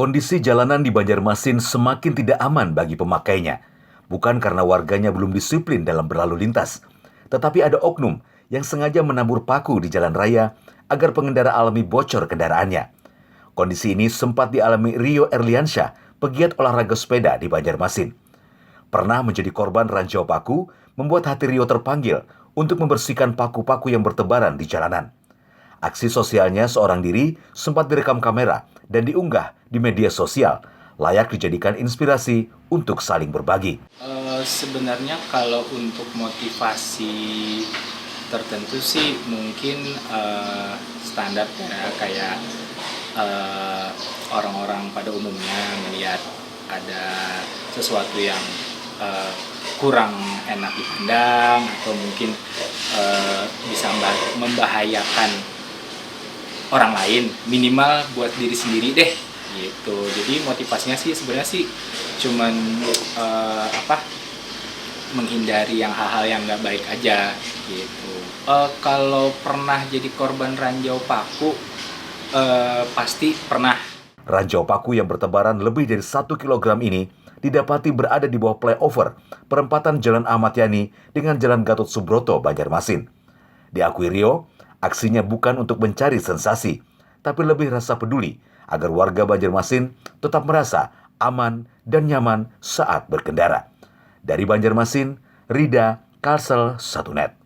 Kondisi jalanan di Banjarmasin semakin tidak aman bagi pemakainya. Bukan karena warganya belum disiplin dalam berlalu lintas, tetapi ada oknum yang sengaja menabur paku di jalan raya agar pengendara alami bocor kendaraannya. Kondisi ini sempat dialami Rio Erliansyah, pegiat olahraga sepeda di Banjarmasin. Pernah menjadi korban ranjau paku, membuat hati Rio terpanggil untuk membersihkan paku-paku yang bertebaran di jalanan. Aksi sosialnya seorang diri sempat direkam kamera dan diunggah di media sosial, layak dijadikan inspirasi untuk saling berbagi. Sebenarnya kalau untuk motivasi tertentu sih mungkin standar ya, kayak orang-orang pada umumnya melihat ada sesuatu yang kurang enak dipandang atau mungkin bisa membahayakan orang lain, minimal buat diri sendiri deh gitu. Jadi motivasinya sih sebenarnya sih cuman menghindari yang hal-hal yang nggak baik aja gitu. Kalau pernah jadi korban ranjau paku, pasti pernah. Ranjau paku yang bertebaran lebih dari 1 kilogram ini didapati berada di bawah flyover perempatan Jalan Ahmad Yani dengan Jalan Gatot Subroto, Banjarmasin. Diakui Rio, aksinya bukan untuk mencari sensasi, tapi lebih rasa peduli agar warga Banjarmasin tetap merasa aman dan nyaman saat berkendara. Dari Banjarmasin, Rida, Kalsel, 1net.